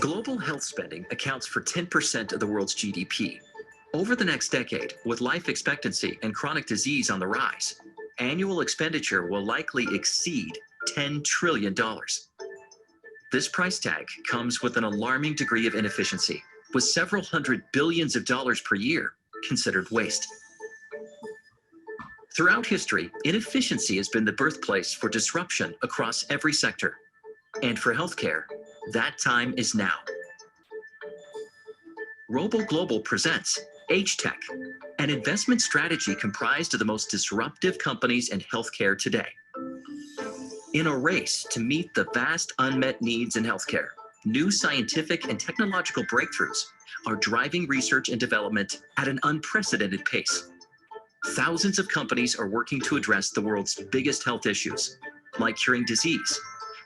Global health spending accounts for 10% of the world's GDP. Over the next decade, with life expectancy and chronic disease on the rise, annual expenditure will likely exceed $10 trillion. This price tag comes with an alarming degree of inefficiency, with several hundred billions of dollars per year considered waste. Throughout history, inefficiency has been the birthplace for disruption across every sector. And for healthcare, that time is now. Robo Global presents H-Tech, an investment strategy comprised of the most disruptive companies in healthcare today. In a race to meet the vast unmet needs in healthcare, new scientific and technological breakthroughs are driving research and development at an unprecedented pace. Thousands of companies are working to address the world's biggest health issues, like curing disease,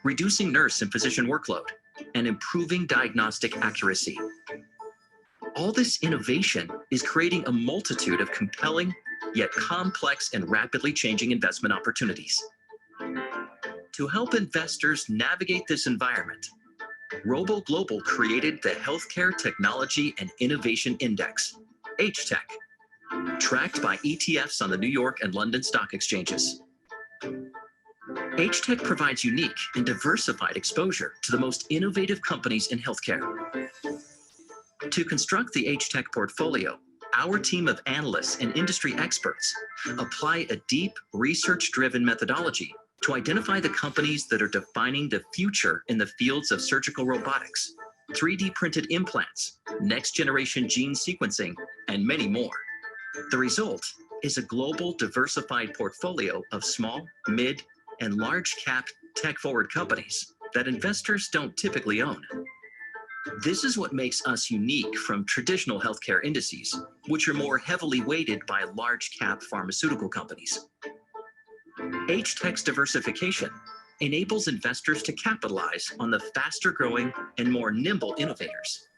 reducing nurse and physician workload, and improving diagnostic accuracy. All this innovation is creating a multitude of compelling, yet complex and rapidly changing investment opportunities. To help investors navigate this environment, Robo Global created the Healthcare Technology and Innovation Index, H-Tech, tracked by ETFs on the New York and London stock exchanges. H-Tech provides unique and diversified exposure to the most innovative companies in healthcare. To construct the H-Tech portfolio, our team of analysts and industry experts apply a deep, research-driven methodology to identify the companies that are defining the future in the fields of surgical robotics, 3D printed implants, next-generation gene sequencing, and many more. The result is a global diversified portfolio of small, mid, and large-cap tech-forward companies that investors don't typically own. This is what makes us unique from traditional healthcare indices, which are more heavily weighted by large-cap pharmaceutical companies. H-Tech's diversification enables investors to capitalize on the faster-growing and more nimble innovators.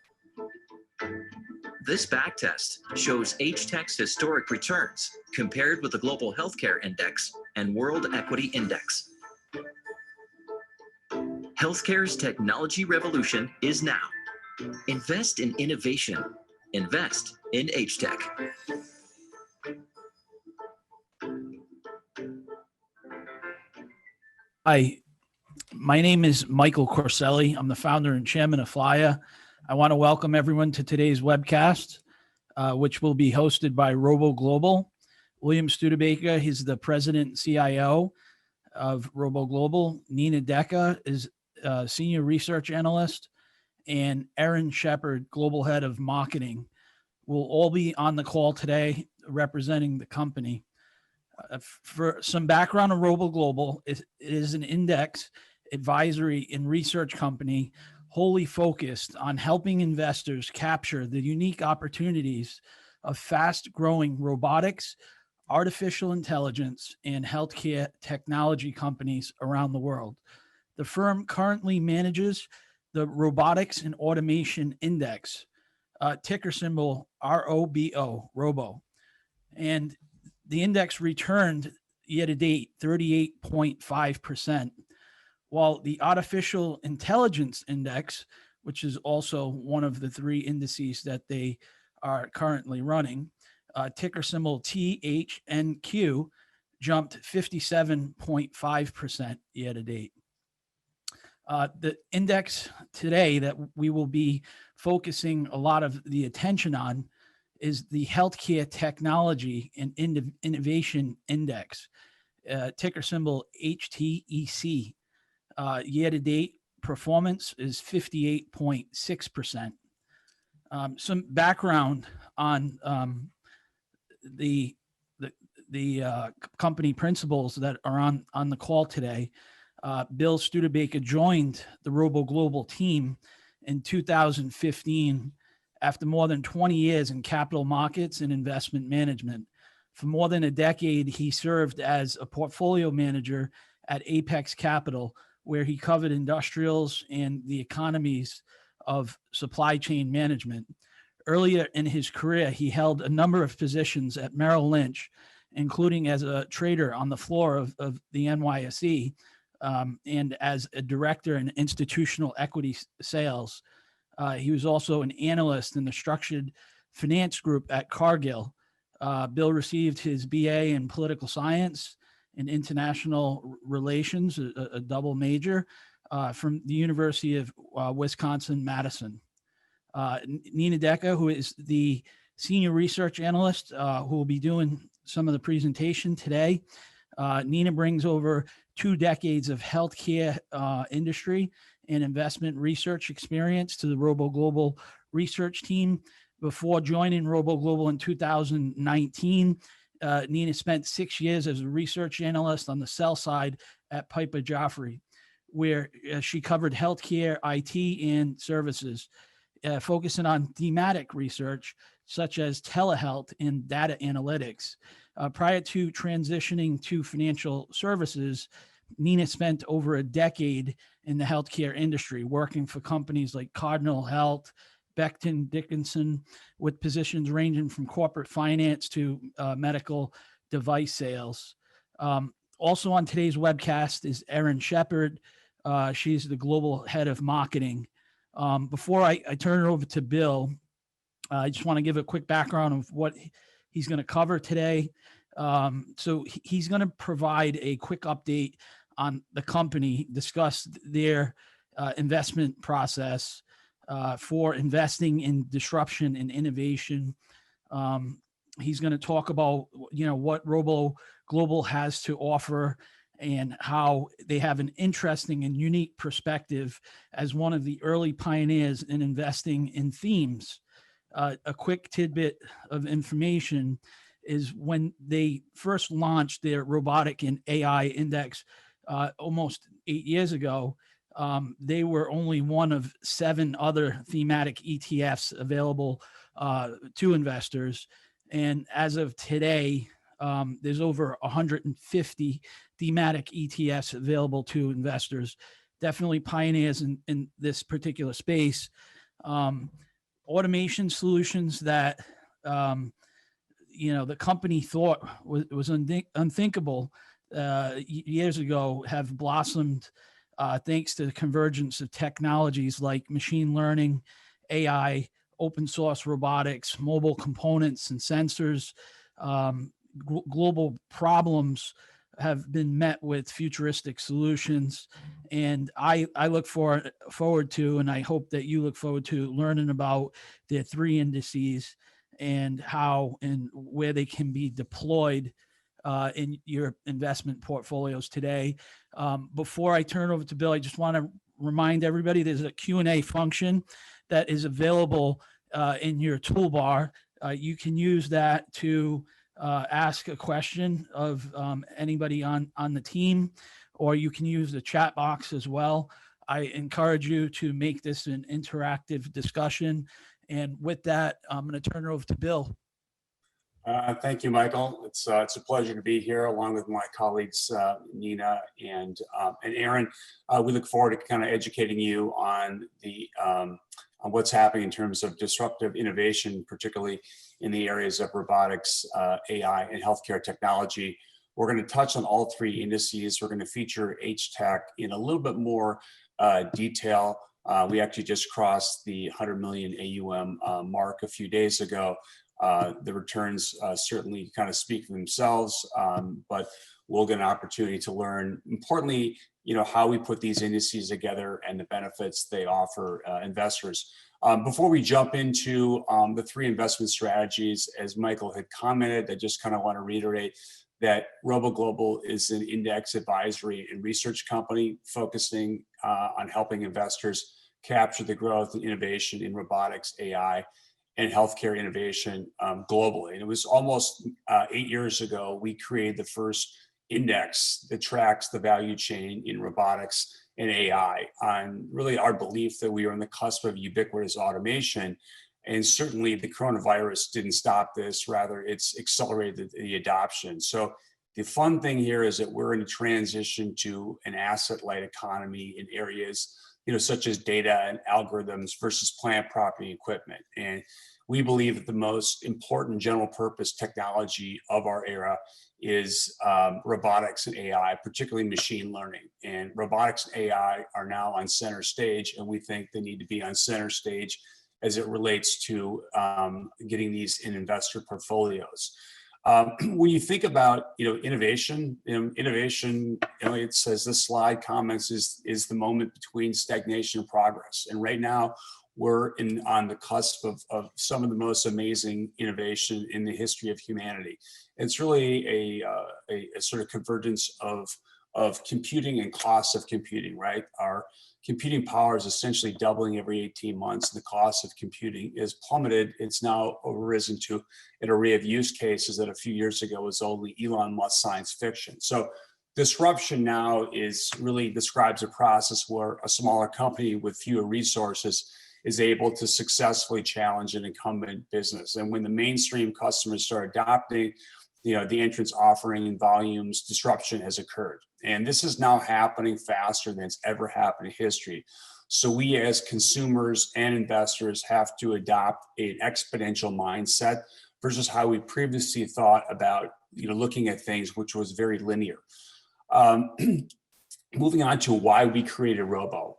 This backtest shows H-Tech's historic returns compared with the Global Healthcare Index and World Equity Index. Healthcare's technology revolution is now. Invest in innovation. Invest in H-Tech. Hi, my name is Michael Corselli. I'm the founder and chairman of FLIA. I want to welcome everyone to today's webcast, which will be hosted by Robo Global. William Studebaker, he's the president and CIO of Robo Global. Nina Deka is a senior research analyst, and Erin Sheppard, global head of marketing, will all be on the call today representing the company. For some background on Robo Global, it is an index advisory and research company wholly focused on helping investors capture the unique opportunities of fast-growing robotics, artificial intelligence, and healthcare technology companies around the world. The firm currently manages the Robotics and Automation Index, ticker symbol ROBO, Robo. And the index returned year-to-date 38.5%, while the Artificial Intelligence Index, which is also one of the three indices that they are currently running, ticker symbol THNQ, jumped 57.5% year-to-date. The index today that we will be focusing a lot of the attention on is the Healthcare Technology and Innovation Index, ticker symbol HTEC. Year-to-date performance is 58.6%. Some background on the company principals that are on the call today. Bill Studebaker joined the Robo Global team in 2015 after more than 20 years in capital markets and investment management. For more than a decade, he served as a portfolio manager at Apex Capital, where he covered industrials and the economies of supply chain management. Earlier in his career, he held a number of positions at Merrill Lynch, including as a trader on the floor of the NYSE, and as a director in institutional equity sales He was also an analyst in the structured finance group at Cargill. Bill received his BA in political science and international relations, a double major, from the University of Wisconsin-Madison. Nina Deka, who is the senior research analyst, who will be doing some of the presentation today. Nina brings over 2 decades of healthcare industry and investment research experience to the Robo Global research team. Before joining Robo Global in 2019, Nina spent 6 years as a research analyst on the sell side at Piper Jaffray, where she covered healthcare, IT, and services, focusing on thematic research such as telehealth and data analytics. Prior to transitioning to financial services, Nina spent over a decade in the healthcare industry, working for companies like Cardinal Health, Becton Dickinson, with positions ranging from corporate finance to medical device sales. Also on today's webcast is Erin Sheppard. She's the global head of marketing. Before I turn it over to Bill, I just want to give a quick background of what he's going to cover today. So he's going to provide a quick update on the company, discuss their investment process for investing in disruption and innovation. He's going to talk about, what Robo Global has to offer and how they have an interesting and unique perspective as one of the early pioneers in investing in themes. A quick tidbit of information is when they first launched their robotic and AI index almost 8 years ago, they were only one of 7 other thematic ETFs available to investors. And as of today, there's over 150 thematic ETFs available to investors. Definitely pioneers in this particular space. Automation solutions that the company thought was unthinkable years ago have blossomed thanks to the convergence of technologies like machine learning, AI, open source robotics, mobile components and sensors. Global problems have been met with futuristic solutions. And I look forward to, and I hope that you look forward to, learning about their 3 indices and how and where they can be deployed in your investment portfolios today. Before I turn over to Bill, I just want to remind everybody there's a Q&A function that is available in your toolbar. You can use that to ask a question of anybody on the team, or you can use the chat box as well. I encourage you to make this an interactive discussion. And with that, I'm going to turn it over to Bill. Thank you, Michael. It's a pleasure to be here along with my colleagues, Nina and Erin. We look forward to kind of educating you on on what's happening in terms of disruptive innovation, particularly in the areas of robotics, AI, and healthcare technology. We're going to touch on all 3 indices. We're going to feature HTech in a little bit more detail. We actually just crossed the 100 million AUM mark a few days ago. The returns certainly kind of speak for themselves, but we'll get an opportunity to learn, importantly, how we put these indices together and the benefits they offer investors. Before we jump into the 3 investment strategies, as Michael had commented, I just kind of want to reiterate that Robo Global is an index advisory and research company focusing on helping investors capture the growth and innovation in robotics, AI, and healthcare innovation globally. And it was almost 8 years ago, we created the first index that tracks the value chain in robotics and AI, on really our belief that we are on the cusp of ubiquitous automation. And certainly the coronavirus didn't stop this, rather it's accelerated the adoption. So the fun thing here is that we're in a transition to an asset-light economy in areas such as data and algorithms versus plant, property, equipment. And we believe that the most important general purpose technology of our era is robotics and AI, particularly machine learning. And robotics and AI are now on center stage, and we think they need to be on center stage as it relates to getting these in investor portfolios. When you think about innovation, it says this slide comments is the moment between stagnation and progress. And right now, we're on the cusp of some of the most amazing innovation in the history of humanity. It's really a sort of convergence of computing and costs of computing, right? Our computing power is essentially doubling every 18 months. The cost of computing is plummeted. It's now risen to an array of use cases that a few years ago was only Elon Musk science fiction. So disruption now really describes a process where a smaller company with fewer resources is able to successfully challenge an incumbent business. And when the mainstream customers start adopting, the entrance offering and volumes, disruption has occurred. And this is now happening faster than it's ever happened in history. So we as consumers and investors have to adopt an exponential mindset versus how we previously thought about looking at things, which was very linear. Moving on to why we created Robo.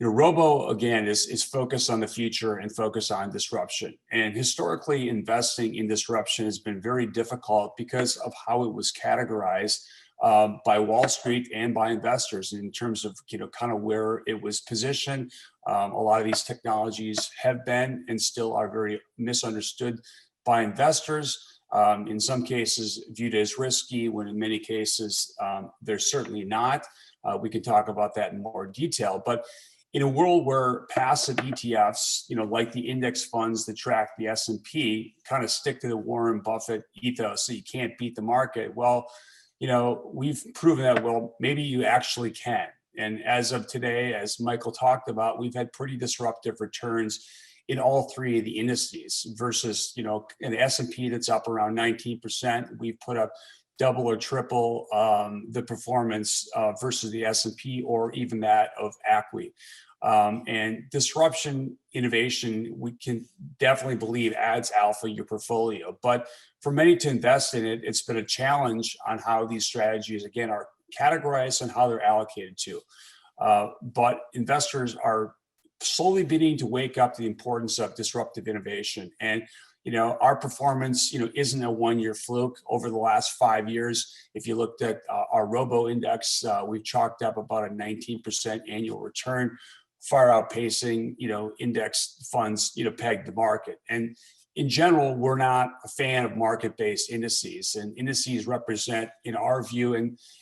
Robo, again, is focused on the future and focused on disruption. And historically, investing in disruption has been very difficult because of how it was categorized by Wall Street and by investors in terms of, kind of where it was positioned. A lot of these technologies have been and still are very misunderstood by investors. In some cases, viewed as risky, when in many cases, they're certainly not. We can talk about that in more detail. But in a world where passive ETFs, like the index funds that track the S&P, kind of stick to the Warren Buffett ethos, so you can't beat the market. Well, we've proven that, well, maybe you actually can. And as of today, as Michael talked about, we've had pretty disruptive returns in all three of the indices versus, in the S&P that's up around 19%, we've put up double or triple the performance versus the S&P or even that of ACWI. And disruption innovation, we can definitely believe adds alpha to your portfolio. But for many to invest in it, it's been a challenge on how these strategies, again, are categorized and how they're allocated to. But investors are slowly beginning to wake up to the importance of disruptive innovation. And our performance, isn't a one-year fluke. Over the last 5 years, if you looked at our Robo index, we've chalked up about a 19% annual return, far outpacing, index funds, pegged the market. And in general, we're not a fan of market-based indices, and indices represent, in our view,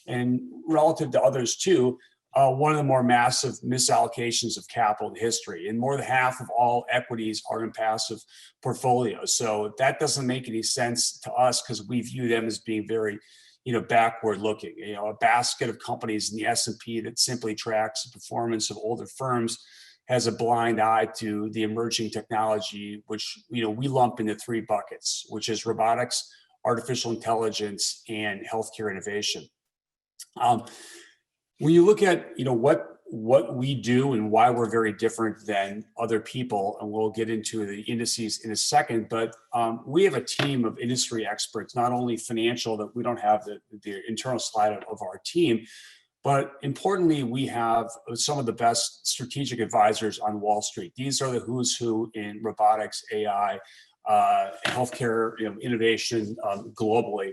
and relative to others too, one of the more massive misallocations of capital in history. And more than half of all equities are in passive portfolios. So that doesn't make any sense to us because we view them as being very, backward looking. A basket of companies in the S&P that simply tracks the performance of older firms has a blind eye to the emerging technology, which, we lump into three buckets, which is robotics, artificial intelligence, and healthcare innovation. When you look at what we do and why we're very different than other people, and we'll get into the indices in a second, but we have a team of industry experts, not only financial, that we don't have the internal slide of our team, but importantly, we have some of the best strategic advisors on Wall Street. These are the who's who in robotics, AI, healthcare, innovation globally.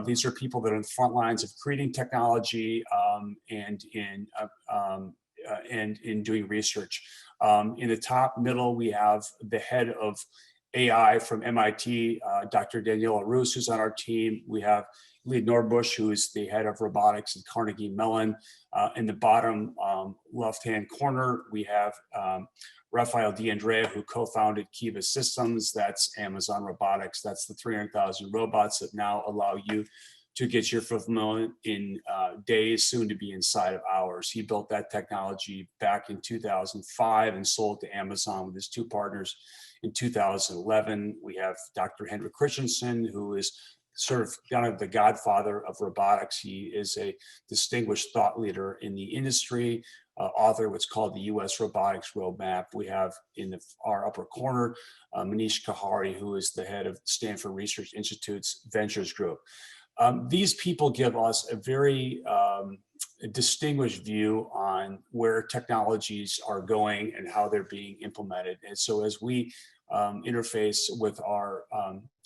These are people that are in the front lines of creating technology and in doing research. In the top middle, we have the head of AI from MIT, Dr. Daniela Rus, who's on our team. We have Lee Norbush, who is the head of robotics at Carnegie Mellon. In the bottom left-hand corner, we have Rafael D'Andrea, who co-founded Kiva Systems. That's Amazon Robotics. That's the 300,000 robots that now allow you to get your fulfillment in days, soon to be inside of hours. He built that technology back in 2005 and sold to Amazon with his two partners in 2011. We have Dr. Henrik Christensen, who is sort of kind of the godfather of robotics. He is a distinguished thought leader in the industry. author of what's called the U.S. Robotics Roadmap. We have in our upper corner, Manish Kahari, who is the head of Stanford Research Institute's Ventures Group. These people give us a very distinguished view on where technologies are going and how they're being implemented. And so as we interface with our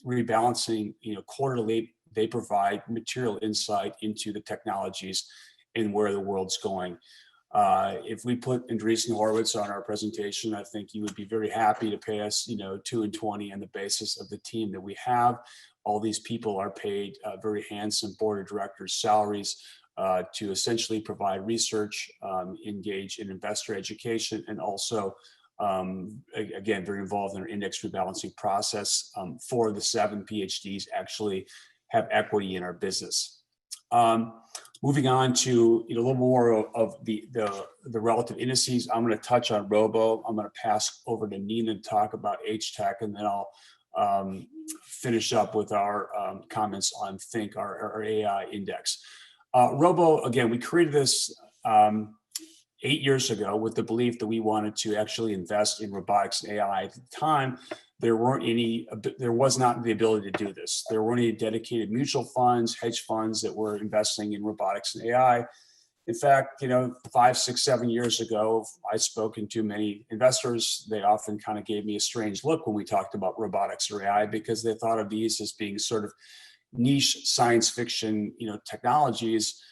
rebalancing, quarterly, they provide material insight into the technologies and where the world's going. If we put Andreessen Horowitz on our presentation, I think you would be very happy to pay us, 2 and 20 on the basis of the team that we have. All these people are paid very handsome board of directors salaries to essentially provide research, engage in investor education, and also, again, very involved in our index rebalancing process. 4 of the 7 PhDs actually have equity in our business. Moving on to a little more of the relative indices, I'm going to touch on Robo. I'm going to pass over to Nina to talk about H-Tech, and then I'll finish up with our comments on Think, our AI index. Robo, again, we created this 8 years ago with the belief that we wanted to actually invest in robotics and AI. At the time, there was not the ability to do this. There weren't any dedicated mutual funds, hedge funds that were investing in robotics and AI. In fact, 5, 6, 7 years ago, I spoken to many investors. They often kind of gave me a strange look when we talked about robotics or AI, because they thought of these as being sort of niche science fiction, technologies.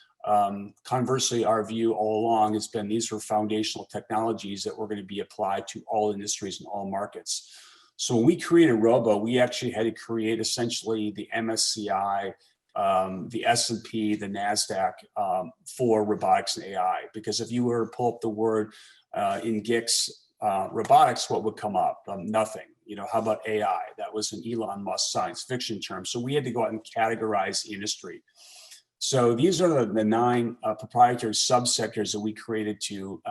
Conversely, our view all along has been these were foundational technologies that were going to be applied to all industries and all markets. So when we created Robo, we actually had to create essentially the MSCI, the S&P, the NASDAQ for robotics and AI. Because if you were to pull up the word in GICS robotics, what would come up? Nothing. How about AI? That was an Elon Musk science fiction term. So we had to go out and categorize the industry. So these are the 9 proprietary subsectors that we created to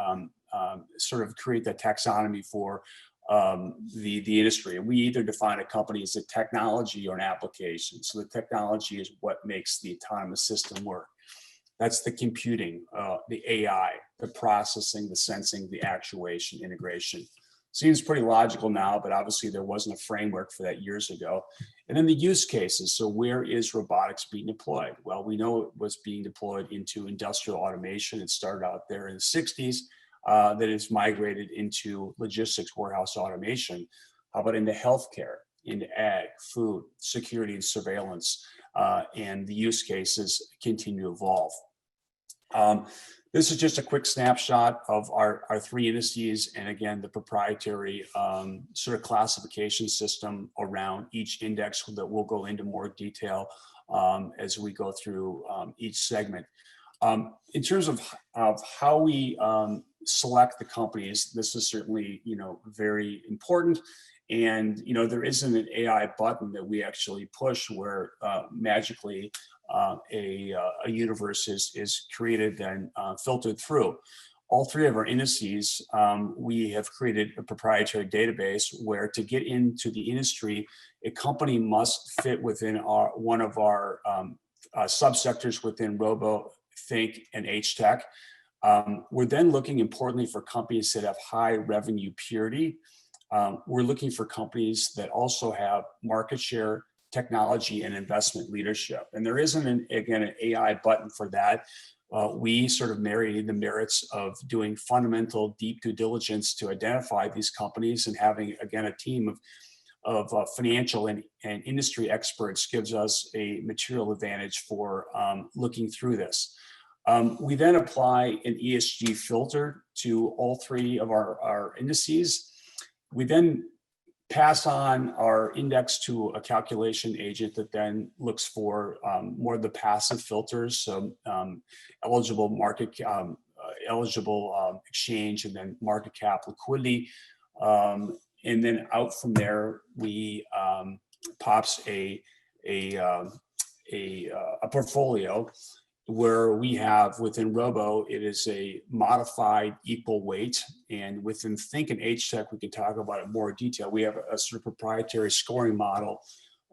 sort of create the taxonomy for the industry. And we either define a company as a technology or an application. So the technology is what makes the autonomous system work. That's the computing, the AI, the processing, the sensing, the actuation, integration. Seems pretty logical now, but obviously there wasn't a framework for that years ago. And then the use cases. So where is robotics being deployed? Well, we know it was being deployed into industrial automation. It started out there in the 60s. That is migrated into logistics, warehouse automation. How about into healthcare, into ag, food, security and surveillance, and the use cases continue to evolve. This is just a quick snapshot of our 3 indices, and again, the proprietary sort of classification system around each index that we'll go into more detail as we go through each segment. In terms of how we select the companies, this is certainly, very important. And, there isn't an AI button that we actually push where magically a universe is created and filtered through. All 3 of our indices, we have created a proprietary database where to get into the industry, a company must fit within one of our subsectors within Robo, Think, and H-Tech. We're then looking importantly for companies that have high revenue purity. We're looking for companies that also have market share, technology, and investment leadership. And there isn't, an AI button for that. We sort of marry the merits of doing fundamental deep due diligence to identify these companies, and having, again, a team of financial and industry experts gives us a material advantage for looking through this. We then apply an ESG filter to all 3 of our indices. We then pass on our index to a calculation agent that then looks for more of the passive filters, so eligible market, eligible exchange, and then market cap, liquidity. And then out from there, we pops a portfolio where we have within Robo, it is a modified equal weight. And within Think and H-Tech, we can talk about it more in detail. We have a sort of proprietary scoring model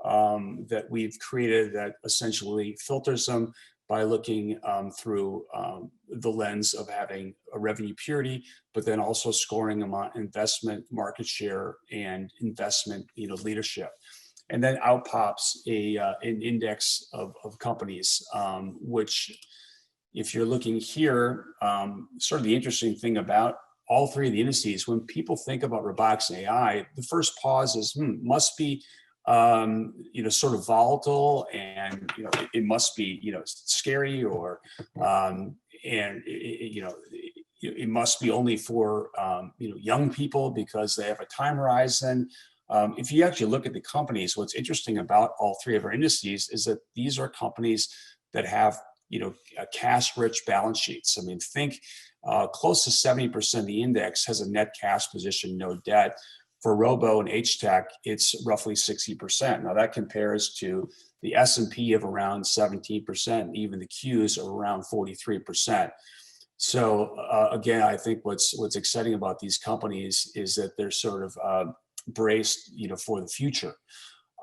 that we've created that essentially filters them by looking through the lens of having a revenue purity, but then also scoring them on investment, market share, and investment leadership. And then out pops an index of companies, which, if you're looking here, sort of the interesting thing about all three of the indices, when people think about robotics and AI, the first pause is, must be, sort of volatile, and it must be, scary, or it must be only for young people because they have a time horizon. If you actually look at the companies, what's interesting about all three of our indices is that these are companies that have cash-rich balance sheets. I mean, think close to 70% of the index has a net cash position, no debt. For Robo and HTech, it's roughly 60%. Now that compares to the S&P of around 17%, even the Qs are around 43%. So again, I think what's exciting about these companies is that they're sort of braced, for the future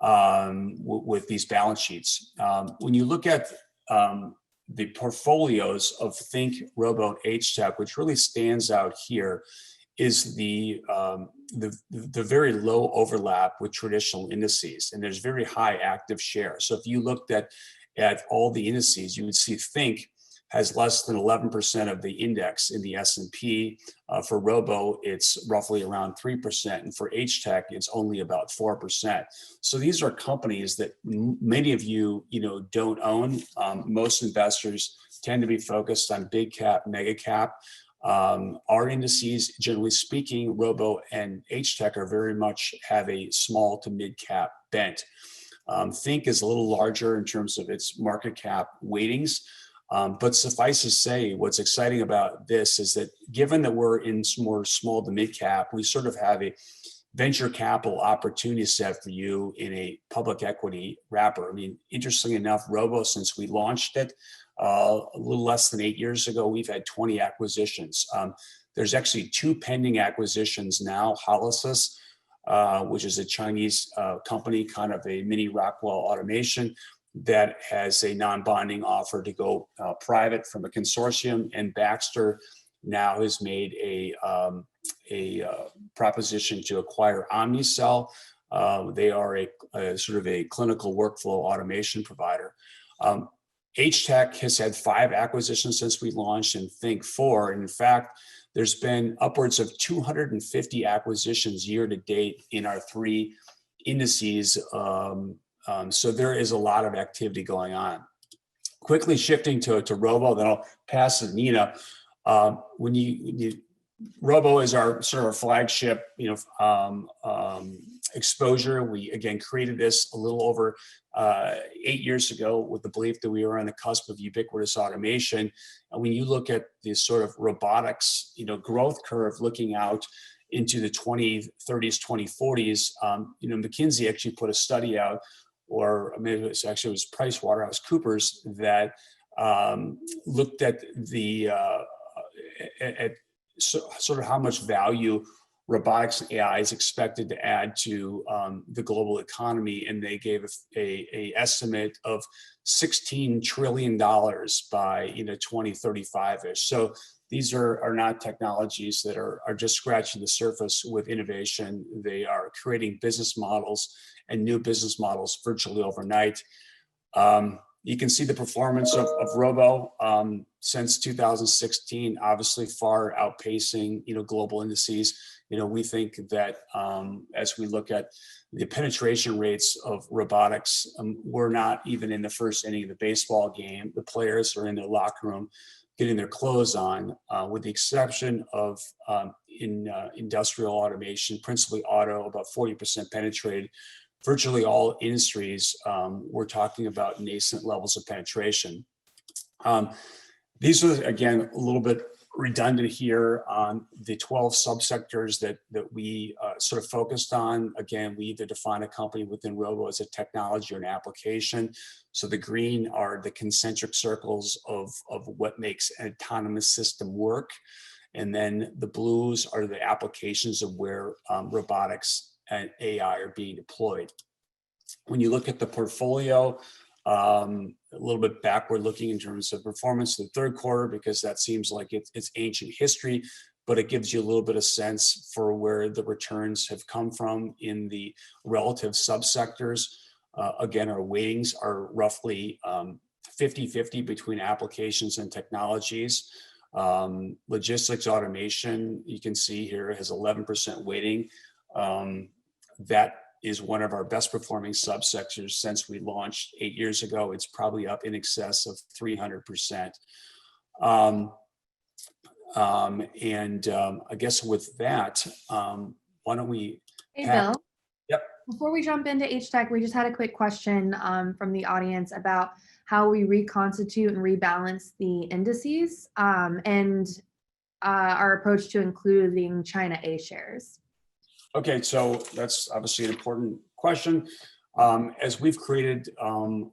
with these balance sheets. When you look at the portfolios of Think, Robo, and HTech, which really stands out here is the very low overlap with traditional indices, and there's very high active share. So if you looked at all the indices, you would see Think has less than 11% of the index in the S&P. For Robo, it's roughly around 3%, and for HTech, it's only about 4%. So these are companies that many of you, don't own. Most investors tend to be focused on big cap, mega cap. Our indices, generally speaking, Robo and HTech are very much have a small to mid cap bent. Think is a little larger in terms of its market cap weightings. But suffice to say, what's exciting about this is that given that we're in more small to mid cap, we sort of have a venture capital opportunity set for you in a public equity wrapper. I mean, interestingly enough, Robo, since we launched it a little less than 8 years ago, we've had 20 acquisitions. There's actually 2 pending acquisitions now. Holosis, which is a Chinese company, kind of a mini Rockwell Automation, that has a non-binding offer to go private from a consortium, and Baxter now has made a proposition to acquire Omnicell. They are a sort of a clinical workflow automation provider. HTech has had 5 acquisitions since we launched, and Think 4. And in fact, there's been upwards of 250 acquisitions year to date in our 3 indices. So there is a lot of activity going on. Quickly shifting to Robo, then I'll pass to Nina. Robo is our sort of flagship, exposure. We again created this a little over 8 years ago with the belief that we were on the cusp of ubiquitous automation. And when you look at the sort of robotics, growth curve looking out into the 2030s, 2040s, McKinsey actually put a study out, or maybe it was PricewaterhouseCoopers, that looked at the sort of how much value robotics and AI is expected to add to the global economy, and they gave a estimate of $16 trillion by 2035ish. So these are not technologies that are just scratching the surface with innovation. They are creating business models and new business models virtually overnight. You can see the performance of Robo since 2016, obviously far outpacing global indices. We think that as we look at the penetration rates of robotics, we're not even in the first inning of the baseball game. The players are in their locker room getting their clothes on, with the exception of in industrial automation, principally auto, about 40% penetrated. Virtually all industries, we're talking about nascent levels of penetration. These are, again, a little bit redundant here on the 12 subsectors that we sort of focused on. Again, we either define a company within Robo as a technology or an application. So the green are the concentric circles of what makes an autonomous system work. And then the blues are the applications of where robotics and AI are being deployed. When you look at the portfolio, A little bit backward looking in terms of performance in the third quarter, because that seems like it's ancient history, but it gives you a little bit of sense for where the returns have come from in the relative subsectors. Again, our weightings are roughly 50-50 between applications and technologies. Logistics automation, you can see here, has 11% weighting. That is one of our best performing subsectors since we launched 8 years ago. It's probably up in excess of 300%. I guess with that, why don't we— Hey, Bill. Yep. Before we jump into HTech, we just had a quick question from the audience about how we reconstitute and rebalance the indices and our approach to including China A shares. Okay, so that's obviously an important question. As we've created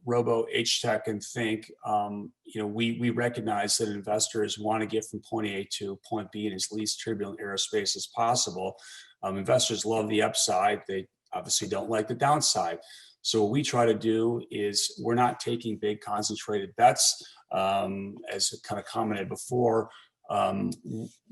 Robo, HTech, and Think, we recognize that investors want to get from point A to point B in as least turbulent airspace as possible. Investors love the upside. They obviously don't like the downside. So what we try to do is we're not taking big concentrated bets. As kind of commented before,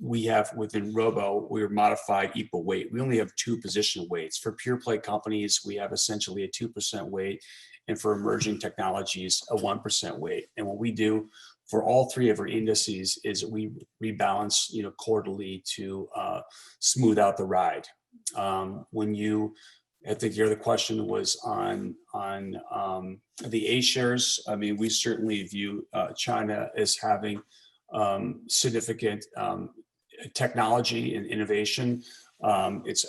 we have within Robo, we're modified equal weight. We only have 2 position weights. For pure play companies, we have essentially a 2% weight, and for emerging technologies, a 1% weight. And what we do for all 3 of our indices is we rebalance, quarterly to smooth out the ride. I think the other question was on the A shares. I mean, we certainly view China as having significant technology and innovation. It's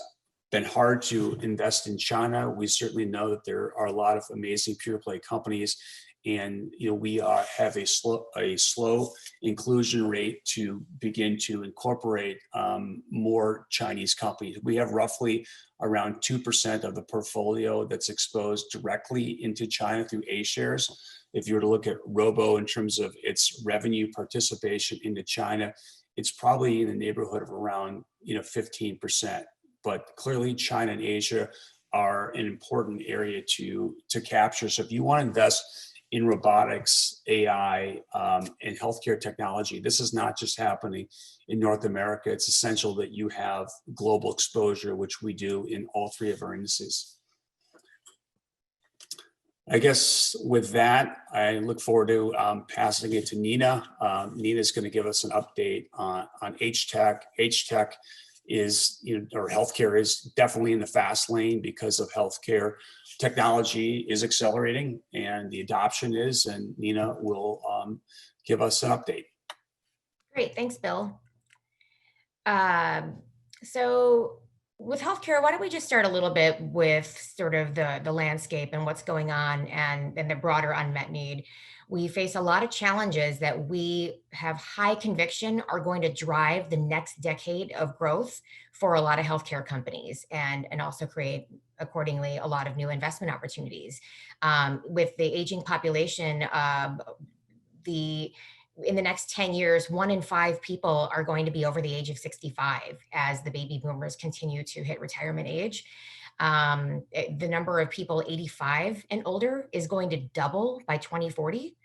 been hard to invest in China. We certainly know that there are a lot of amazing pure play companies, and we have a slow inclusion rate to begin to incorporate more Chinese companies. We have roughly around 2% of the portfolio that's exposed directly into China through A shares. If you were to look at Robo in terms of its revenue participation into China, it's probably in the neighborhood of around 15%. But clearly, China and Asia are an important area to capture. So if you want to invest in robotics, AI, and healthcare technology, this is not just happening in North America. It's essential that you have global exposure, which we do in all 3 of our indices. I guess with that, I look forward to passing it to Nina. Nina is going to give us an update on HTech. HTech is, or healthcare is definitely in the fast lane because of healthcare. Technology is accelerating and the adoption is, and Nina will give us an update. Great, thanks, Bill. So with healthcare, why don't we just start a little bit with sort of the landscape and what's going on and the broader unmet need. We face a lot of challenges that we have high conviction are going to drive the next decade of growth for a lot of healthcare companies and also create, accordingly, a lot of new investment opportunities. With the aging population, in the next 10 years, 1 in 5 people are going to be over the age of 65 as the baby boomers continue to hit retirement age. The number of people 85 and older is going to double by 2040.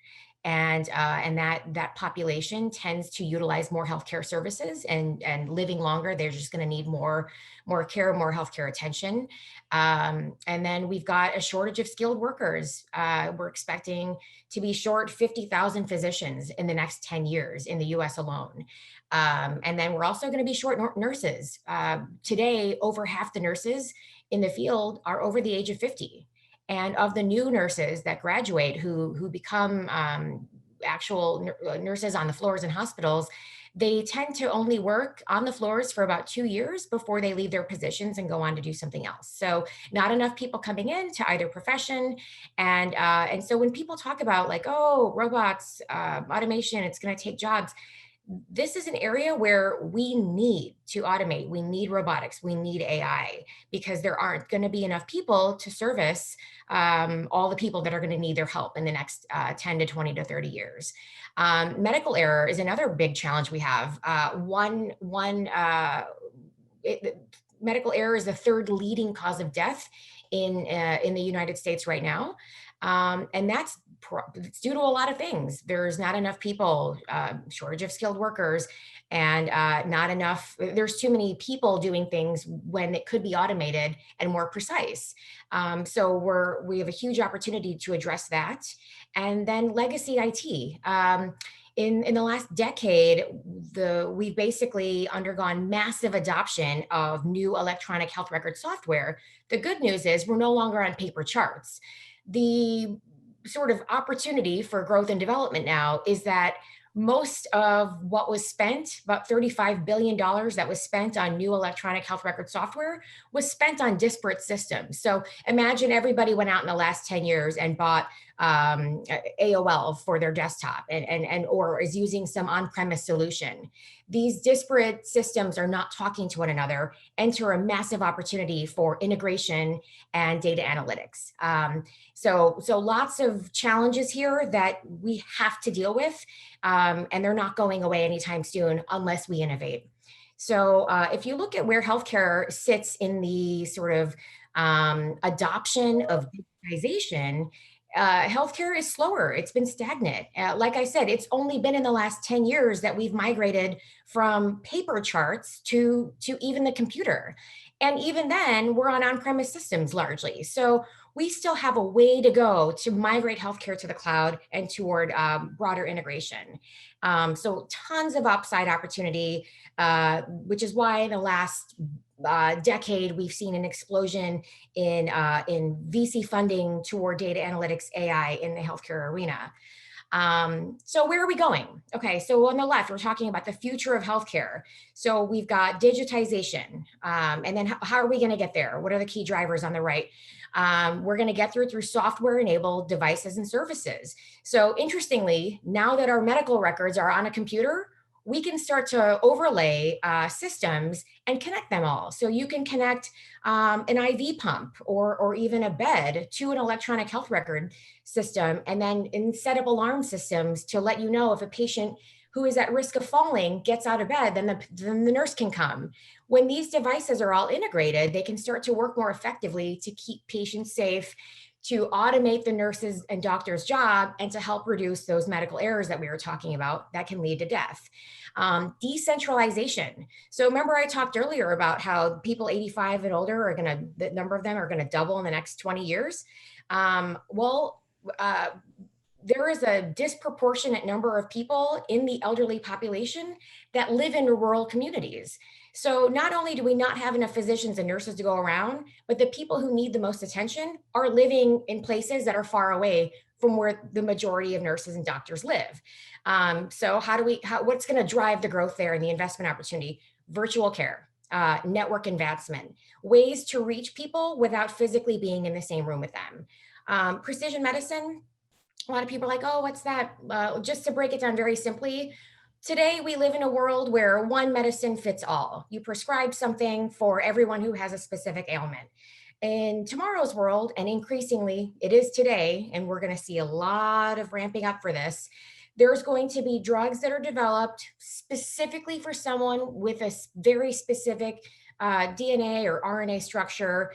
And that population tends to utilize more healthcare services and living longer. They're just going to need more care, more healthcare attention. And then we've got a shortage of skilled workers. We're expecting to be short 50,000 physicians in the next 10 years in the US alone. And then we're also going to be short nurses. Today, over half the nurses in the field are over the age of 50. And of the new nurses that graduate who become actual nurses on the floors in hospitals, they tend to only work on the floors for about 2 years before they leave their positions and go on to do something else. So not enough people coming into either profession. And so when people talk about like, oh, robots, automation, it's going to take jobs, this is an area where we need to automate. We need robotics. We need AI because there aren't going to be enough people to service all the people that are going to need their help in the next 10 to 20 to 30 years. Medical error is another big challenge we have. medical error is the third leading cause of death in the United States right now. And it's due to a lot of things. There's not enough people, shortage of skilled workers, and there's too many people doing things when it could be automated and more precise. So we have a huge opportunity to address that. And then legacy IT. In the last decade, we've basically undergone massive adoption of new electronic health record software. The good news is we're no longer on paper charts. The sort of opportunity for growth and development now is that most of what was spent, about $35 billion that was spent on new electronic health record software, was spent on disparate systems. So imagine everybody went out in the last 10 years and bought AOL for their desktop or is using some on-premise solution. These disparate systems are not talking to one another, enter a massive opportunity for integration and data analytics. So lots of challenges here that we have to deal with, and they're not going away anytime soon unless we innovate. So if you look at where healthcare sits in the sort of adoption of digitization, healthcare is slower. It's been stagnant. Like I said, it's only been in the last 10 years that we've migrated from paper charts to even the computer. And even then, we're on-premise systems largely. So we still have a way to go to migrate healthcare to the cloud and toward broader integration. So tons of upside opportunity, which is why in the last decade, we've seen an explosion in VC funding toward data analytics, AI in the healthcare arena. So where are we going? Okay, so on the left, we're talking about the future of healthcare. So we've got digitization, and then how are we going to get there? What are the key drivers on the right? We're going to get through software-enabled devices and services. So interestingly, now that our medical records are on a computer, we can start to overlay systems and connect them all. So you can connect an IV pump or even a bed to an electronic health record system, and then set up alarm systems to let you know if a patient who is at risk of falling gets out of bed, then the nurse can come. When these devices are all integrated, they can start to work more effectively to keep patients safe, to automate the nurses and doctors' job, and to help reduce those medical errors that we were talking about that can lead to death. Decentralization. So remember I talked earlier about how people 85 and older the number of them are gonna double in the next 20 years. There is a disproportionate number of people in the elderly population that live in rural communities. So not only do we not have enough physicians and nurses to go around, but the people who need the most attention are living in places that are far away from where the majority of nurses and doctors live. So what's going to drive the growth there and the investment opportunity? Virtual care, network advancement, ways to reach people without physically being in the same room with them. Precision medicine. A lot of people are like, oh, what's that? Just to break it down very simply, today we live in a world where one medicine fits all. You prescribe something for everyone who has a specific ailment. In tomorrow's world, and increasingly it is today, and we're going to see a lot of ramping up for this, there's going to be drugs that are developed specifically for someone with a very specific DNA or RNA structure.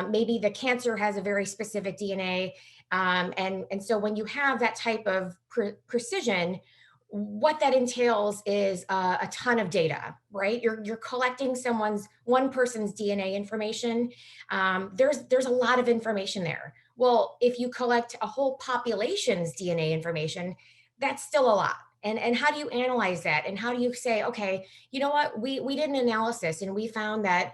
Maybe the cancer has a very specific DNA. And so when you have that type of precision, what that entails is a ton of data, right? You're collecting one person's DNA information. There's a lot of information there. Well, if you collect a whole population's DNA information, that's still a lot. And how do you analyze that? And how do you say, okay, you know what? We did an analysis and we found that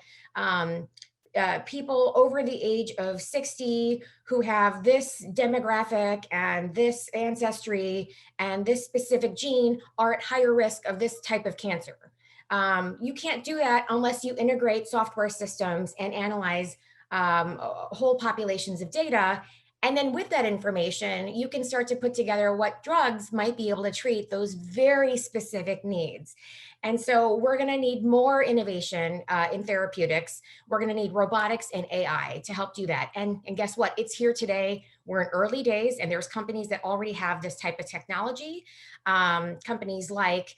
people over the age of 60 who have this demographic and this ancestry and this specific gene are at higher risk of this type of cancer. You can't do that unless you integrate software systems and analyze whole populations of data. And then with that information, you can start to put together what drugs might be able to treat those very specific needs. And so we're going to need more innovation in therapeutics. We're going to need robotics and AI to help do that. And guess what? It's here today. We're in early days, and there's companies that already have this type of technology. Companies like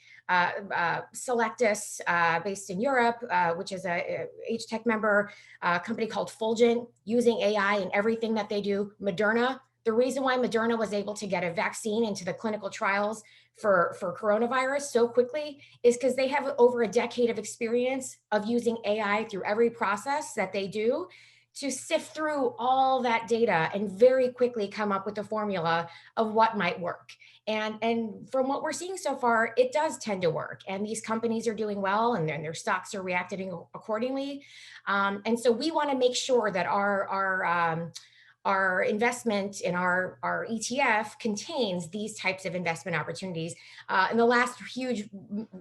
Selectus, based in Europe, which is a H Tech member, a company called Fulgent, using AI in everything that they do. Moderna, the reason why Moderna was able to get a vaccine into the clinical trials for coronavirus so quickly is because they have over a decade of experience of using AI through every process that they do to sift through all that data and very quickly come up with a formula of what might work. And from what we're seeing so far, it does tend to work. And these companies are doing well, and their stocks are reacting accordingly. And so we want to make sure that our investment in our ETF contains these types of investment opportunities. And the last huge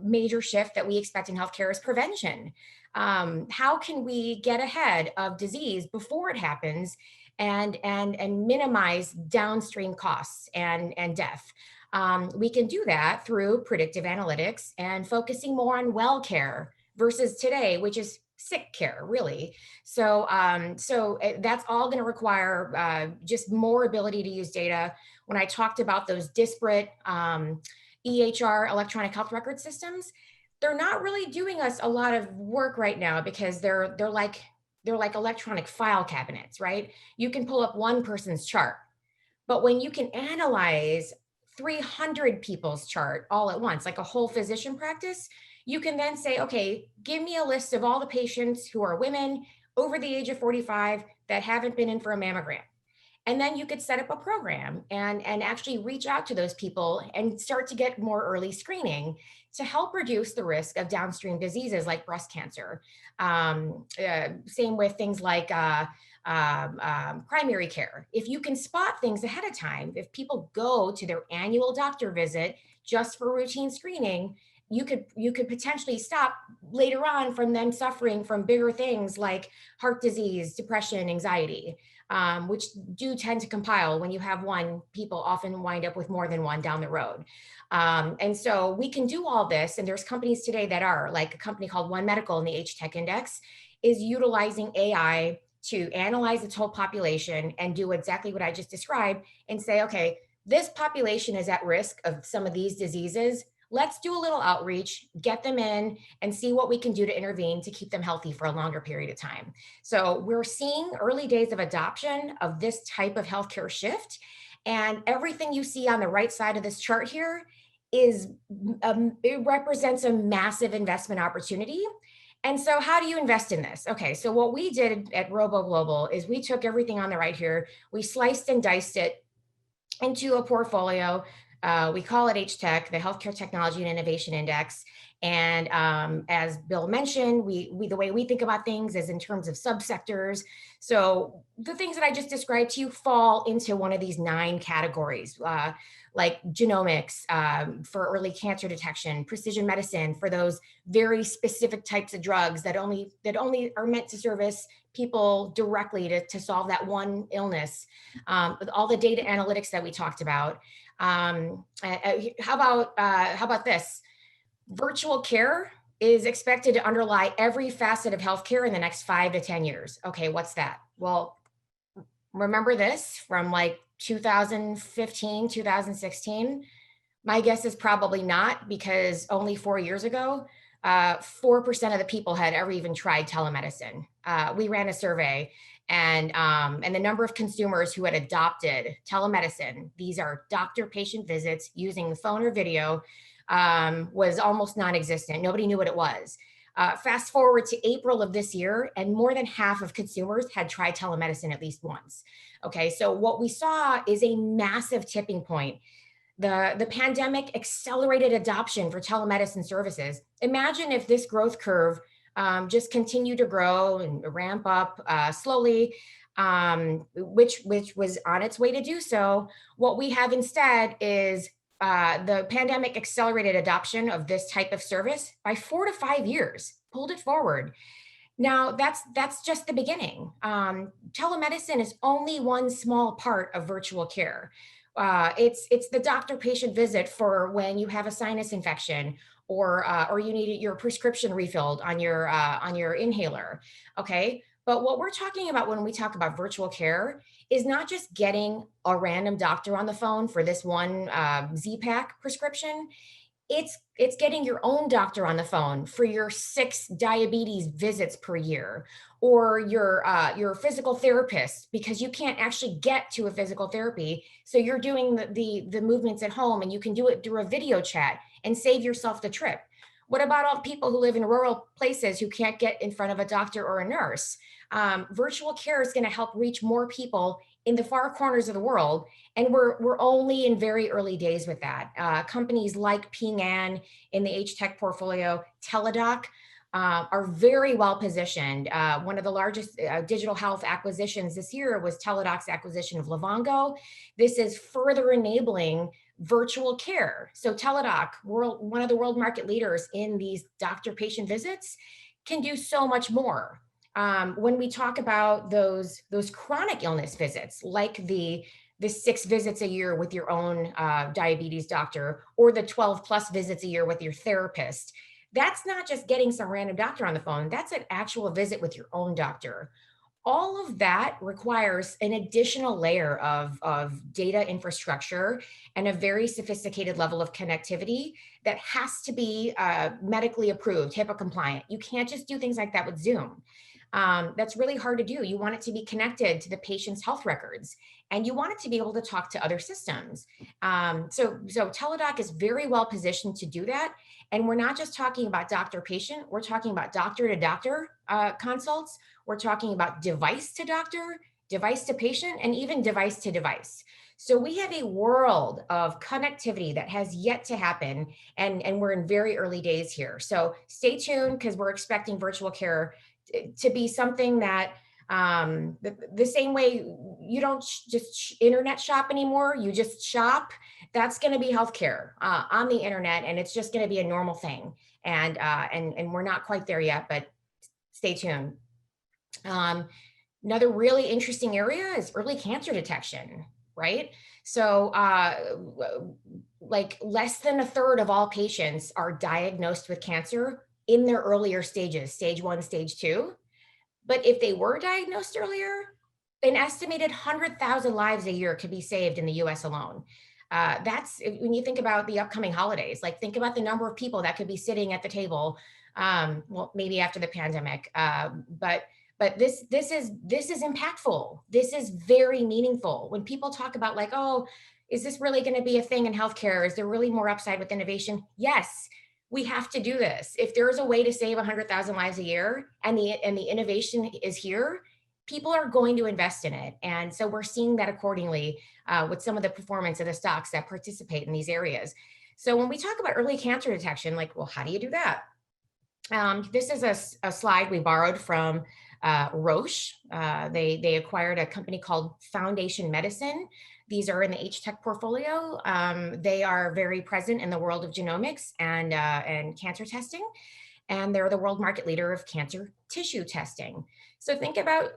major shift that we expect in healthcare is prevention. How can we get ahead of disease before it happens and minimize downstream costs and death? We can do that through predictive analytics and focusing more on well care versus today, which is sick care, really. So that's all going to require just more ability to use data. When I talked about those disparate EHR, electronic health record systems, they're not really doing us a lot of work right now because they're like electronic file cabinets, right? You can pull up one person's chart, but when you can analyze 300 people's chart all at once, like a whole physician practice, you can then say, okay, give me a list of all the patients who are women over the age of 45 that haven't been in for a mammogram. And then you could set up a program and actually reach out to those people and start to get more early screening to help reduce the risk of downstream diseases like breast cancer. Same with things like primary care. If you can spot things ahead of time, if people go to their annual doctor visit just for routine screening, you could potentially stop later on from them suffering from bigger things like heart disease, depression, anxiety, which do tend to compile. When you have one, people often wind up with more than one down the road. And so we can do all this. And there's companies today that are, like a company called One Medical in the H Tech Index is utilizing AI to analyze its whole population and do exactly what I just described and say, okay, this population is at risk of some of these diseases. Let's do a little outreach, get them in and see what we can do to intervene to keep them healthy for a longer period of time. So we're seeing early days of adoption of this type of healthcare shift. And everything you see on the right side of this chart here is, it represents a massive investment opportunity. And so how do you invest in this? Okay, so what we did at Robo Global is we took everything on the right here, we sliced and diced it into a portfolio. We call it H Tech, the Healthcare Technology and Innovation Index. And as Bill mentioned, the way we think about things is in terms of subsectors. So the things that I just described to you fall into one of these 9 categories, like genomics for early cancer detection, precision medicine for those very specific types of drugs that only are meant to service people directly to solve that one illness, with all the data analytics that we talked about. How about this? Virtual care is expected to underlie every facet of healthcare in the next 5 to 10 years. Okay, what's that? Well, remember this from like 2015, 2016? My guess is probably not, because only 4 years ago, 4% of the people had ever even tried telemedicine. We ran a survey, and the number of consumers who had adopted telemedicine, these are doctor-patient visits using the phone or video, was almost non-existent. Nobody knew what it was. Fast forward to April of this year, and more than half of consumers had tried telemedicine at least once. Okay, so what we saw is a massive tipping point. The pandemic accelerated adoption for telemedicine services. Imagine if this growth curve just continued to grow and ramp up slowly, which was on its way to do so. What we have instead is the pandemic accelerated adoption of this type of service by 4 to 5 years, pulled it forward. Now, that's just the beginning. Telemedicine is only one small part of virtual care. It's the doctor-patient visit for when you have a sinus infection, or you need your prescription refilled on your inhaler. Okay, but what we're talking about when we talk about virtual care is not just getting a random doctor on the phone for this one Z-Pak prescription. It's getting your own doctor on the phone for your 6 diabetes visits per year, or your physical therapist, because you can't actually get to a physical therapy. So you're doing the movements at home, and you can do it through a video chat and save yourself the trip. What about all people who live in rural places who can't get in front of a doctor or a nurse? Virtual care is going to help reach more people in the far corners of the world. And we're only in very early days with that. Companies like Ping An in the H-Tech portfolio, Teladoc, are very well positioned. One of the largest digital health acquisitions this year was Teladoc's acquisition of Livongo. This is further enabling virtual care. So Teladoc, one of the world market leaders in these doctor-patient visits, can do so much more. When we talk about those chronic illness visits, like the 6 visits a year with your own diabetes doctor, or the 12 plus visits a year with your therapist, that's not just getting some random doctor on the phone. That's an actual visit with your own doctor. All of that requires an additional layer of data infrastructure and a very sophisticated level of connectivity that has to be medically approved, HIPAA compliant. You can't just do things like that with Zoom. That's really hard to do. You want it to be connected to the patient's health records, and you want it to be able to talk to other systems. So Teladoc is very well positioned to do that. And we're not just talking about doctor-patient, we're talking about doctor-to-doctor consults. We're talking about device to doctor, device to patient, and even device to device. So we have a world of connectivity that has yet to happen, and we're in very early days here. So stay tuned, because we're expecting virtual care to be something that the same way you don't just internet shop anymore, you just shop. That's going to be healthcare on the internet, and it's just going to be a normal thing. And we're not quite there yet, but stay tuned. Another really interesting area is early cancer detection, right? So like less than a third of all patients are diagnosed with cancer in their earlier stages, stage 1, stage 2. But if they were diagnosed earlier, an estimated 100,000 lives a year could be saved in the US alone. That's when you think about the upcoming holidays, like think about the number of people that could be sitting at the table. Well, maybe after the pandemic, but this is impactful. This is very meaningful. When people talk about like, oh, is this really going to be a thing in healthcare? Is there really more upside with innovation? Yes. We have to do this. If there is a way to save 100,000 lives a year, and the innovation is here, people are going to invest in it. And so we're seeing that accordingly with some of the performance of the stocks that participate in these areas. So when we talk about early cancer detection, like, well, how do you do that? This is a slide we borrowed from Roche. They acquired a company called Foundation Medicine. These are in the H-Tech portfolio. They are very present in the world of genomics and cancer testing, and they're the world market leader of cancer tissue testing. So think about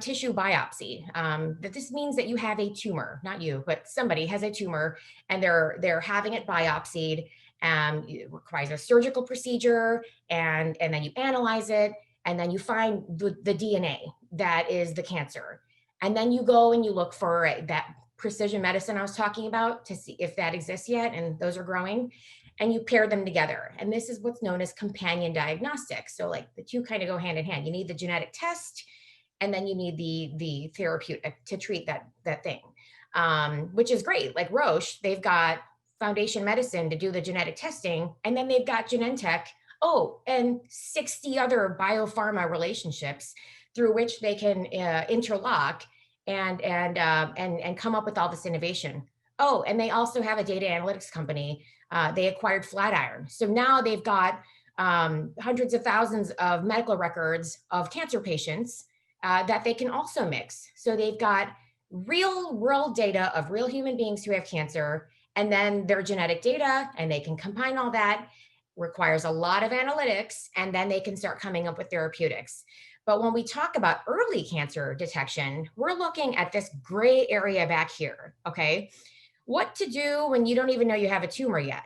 tissue biopsy. That this means that you have a tumor, not you, but somebody has a tumor, and they're having it biopsied. It requires a surgical procedure, and then you analyze it, and then you find the DNA that is the cancer. And then you go and you look for that precision medicine I was talking about to see if that exists yet, and those are growing, and you pair them together. And this is what's known as companion diagnostics. So like the two kind of go hand in hand. You need the genetic test, and then you need the therapeutic to treat that thing, which is great. Like Roche, they've got Foundation Medicine to do the genetic testing, and then they've got Genentech, and 60 other biopharma relationships through which they can interlock and come up with all this innovation. And they also have a data analytics company. They acquired Flatiron. So now they've got hundreds of thousands of medical records of cancer patients that they can also mix. So they've got real world data of real human beings who have cancer, and then their genetic data, and they can combine all that. Requires a lot of analytics, and then they can start coming up with therapeutics. But when we talk about early cancer detection, we're looking at this gray area back here, okay? What to do when you don't even know you have a tumor yet?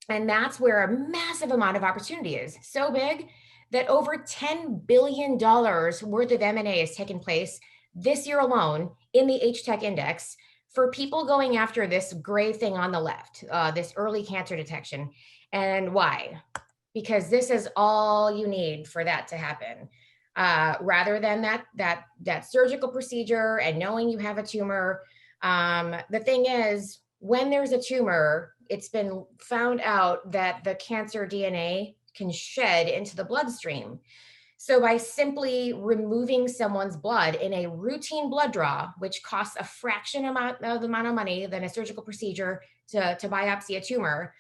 And that's where a massive amount of opportunity is. So big that over $10 billion worth of M&A has taken place this year alone in the H-Tech index for people going after this gray thing on the left, this early cancer detection. And why? Because this is all you need for that to happen. Rather than that surgical procedure and knowing you have a tumor. The thing is, when there's a tumor, it's been found out that the cancer DNA can shed into the bloodstream. So by simply removing someone's blood in a routine blood draw, which costs a fraction of the amount of money than a surgical procedure to biopsy a tumor,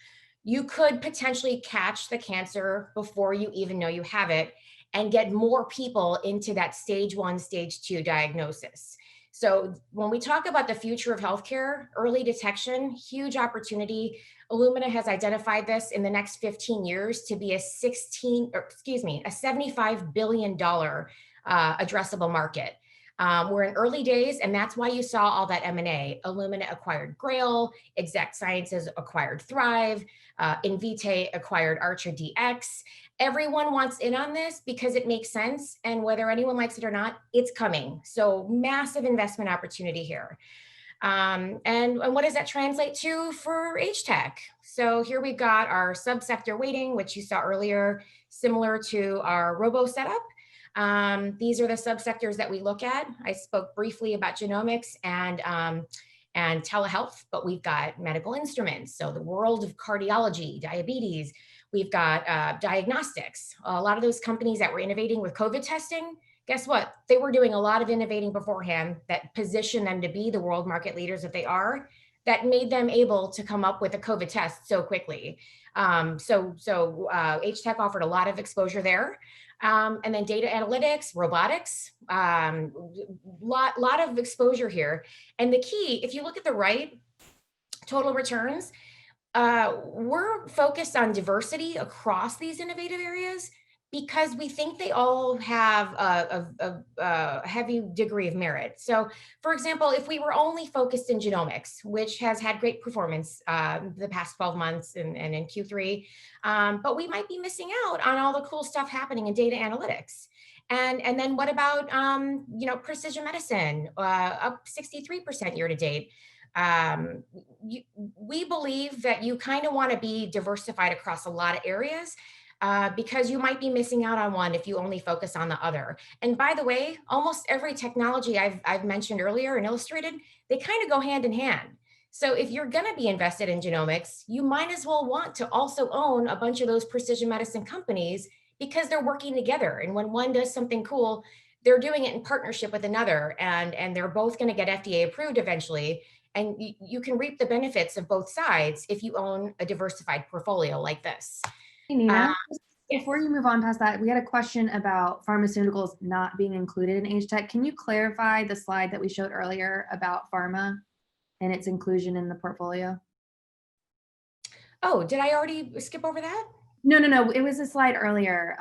you could potentially catch the cancer before you even know you have it and get more people into that stage 1, stage 2 diagnosis. So when we talk about the future of healthcare, early detection, huge opportunity. Illumina has identified this in the next 15 years to be a $75 billion addressable market. We're in early days, and that's why you saw all that M&A. Illumina acquired Grail, Exact Sciences acquired Thrive, Invitae acquired Archer DX. Everyone wants in on this because it makes sense, and whether anyone likes it or not, it's coming. So massive investment opportunity here. And what does that translate to for H-Tech? So here we've got our subsector weighting, which you saw earlier, similar to our Robo setup. These are the subsectors that we look at. I spoke briefly about genomics and telehealth, but we've got medical instruments. So the world of cardiology, diabetes, we've got diagnostics. A lot of those companies that were innovating with COVID testing, guess what? They were doing a lot of innovating beforehand that positioned them to be the world market leaders that they are, that made them able to come up with a COVID test so quickly. H-Tech offered a lot of exposure there. And then data analytics, robotics, lot of exposure here. And the key, if you look at the right, total returns, we're focused on diversity across these innovative areas because we think they all have a heavy degree of merit. So for example, if we were only focused in genomics, which has had great performance the past 12 months and in Q3, but we might be missing out on all the cool stuff happening in data analytics. And then what about, precision medicine, up 63% year to date. We believe that you kind of want to be diversified across a lot of areas because you might be missing out on one if you only focus on the other. And by the way, almost every technology I've mentioned earlier and illustrated, they kind of go hand in hand. So if you're going to be invested in genomics, you might as well want to also own a bunch of those precision medicine companies because they're working together. And when one does something cool, they're doing it in partnership with another, and they're both going to get FDA approved eventually. And you can reap the benefits of both sides if you own a diversified portfolio like this. Hey, Nina, before you move on past that, we had a question about pharmaceuticals not being included in H-Tech. Can you clarify the slide that we showed earlier about pharma and its inclusion in the portfolio? Oh, did I already skip over that? No. It was a slide earlier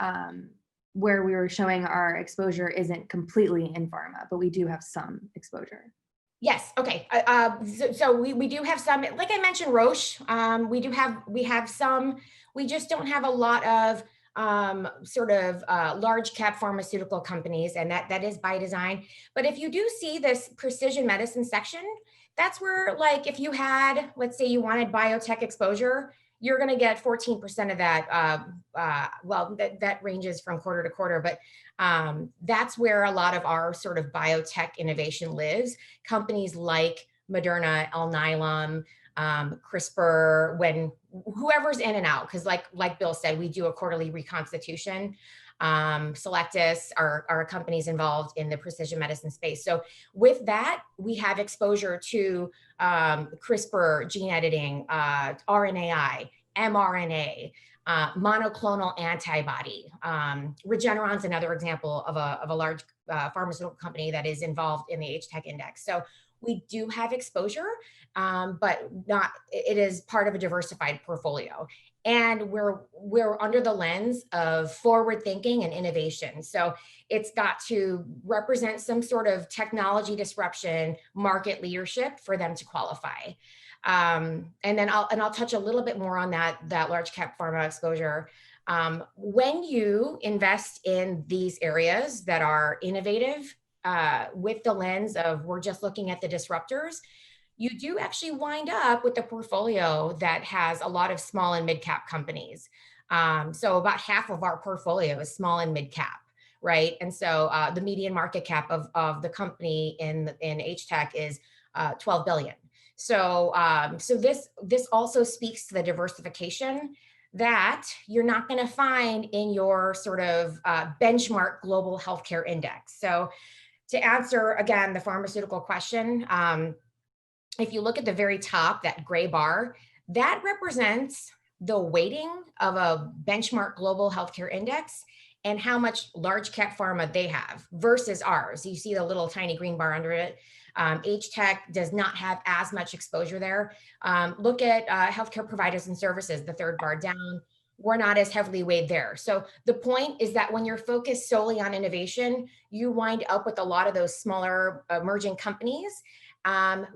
where we were showing our exposure isn't completely in pharma, but we do have some exposure. Yes. Okay. So we do have some, like I mentioned, Roche. We have some. We just don't have a lot of large cap pharmaceutical companies, and that is by design. But if you do see this precision medicine section, that's where, like, if you had, let's say you wanted biotech exposure, you're going to get 14% of that. That ranges from quarter to quarter, but that's where a lot of our sort of biotech innovation lives. Companies like Moderna, Alnylam, CRISPR, when whoever's in and out, because like Bill said, we do a quarterly reconstitution. Selectus are companies involved in the precision medicine space. So with that, we have exposure to CRISPR, gene editing, RNAi, mRNA, monoclonal antibody. Regeneron's another example of a large pharmaceutical company that is involved in the H-Tech index. So we do have exposure, but it is part of a diversified portfolio. And we're under the lens of forward thinking and innovation. So it's got to represent some sort of technology disruption, market leadership for them to qualify. And then I'll touch a little bit more on that large cap pharma exposure. When you invest in these areas that are innovative, with the lens of we're just looking at the disruptors, you do actually wind up with a portfolio that has a lot of small and mid-cap companies. So about half of our portfolio is small and mid-cap, right? And so the median market cap of the company in H-Tech is 12 billion. So, so this also speaks to the diversification that you're not going to find in your sort of benchmark global healthcare index. So to answer, again, the pharmaceutical question, if you look at the very top, that gray bar, that represents the weighting of a benchmark global healthcare index and how much large cap pharma they have versus ours. You see the little tiny green bar under it. H-Tech does not have as much exposure there. Look at healthcare providers and services, the third bar down. We're not as heavily weighed there. So the point is that when you're focused solely on innovation, you wind up with a lot of those smaller emerging companies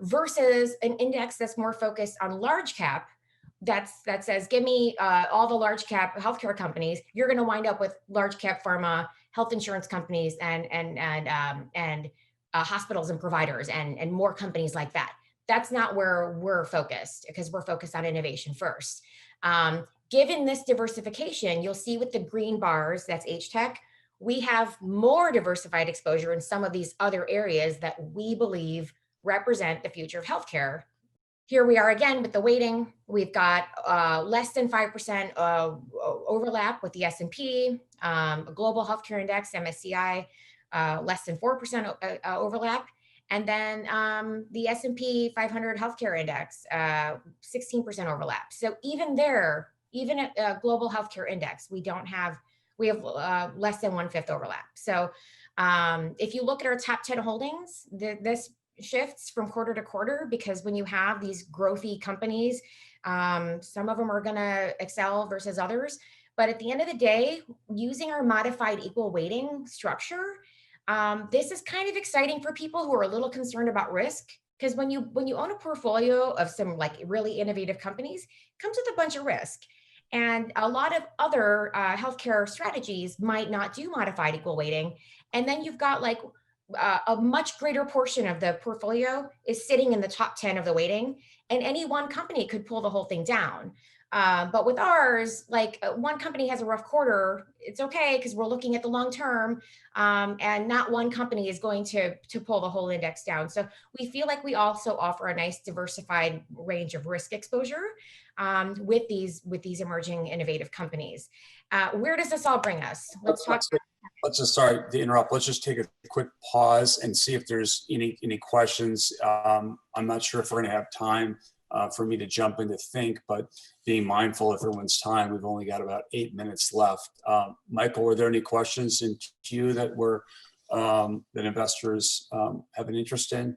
versus an index that's more focused on large cap that says, give me all the large cap healthcare companies. You're going to wind up with large cap pharma, health insurance companies, and hospitals and providers, and more companies like that. That's not where we're focused, because we're focused on innovation first. Given this diversification, you'll see with the green bars, that's H-Tech, we have more diversified exposure in some of these other areas that we believe represent the future of healthcare. Here we are again with the weighting. We've got less than 5% overlap with the S&P, Global Healthcare Index, MSCI, less than 4% overlap. And then the S&P 500 Healthcare Index, 16% overlap. So even there, even at Global Healthcare Index, we have less than 1/5 overlap. So if you look at our top 10 holdings, this shifts from quarter to quarter, because when you have these growthy companies, some of them are going to excel versus others. But at the end of the day, using our modified equal weighting structure, this is kind of exciting for people who are a little concerned about risk, because when you own a portfolio of some like really innovative companies, it comes with a bunch of risk. And a lot of other healthcare strategies might not do modified equal weighting. And then you've got like a much greater portion of the portfolio is sitting in the top 10 of the weighting, and any one company could pull the whole thing down. But with ours, like one company has a rough quarter, it's okay, because we're looking at the long term, and not one company is going to pull the whole index down. So we feel like we also offer a nice diversified range of risk exposure with these emerging innovative companies. Where does this all bring us? Let's just, sorry to interrupt. Let's just take a quick pause and see if there's any questions. I'm not sure if we're going to have time for me to jump in to think, but being mindful of everyone's time, we've only got about 8 minutes left. Michael, were there any questions in queue that that investors have an interest in?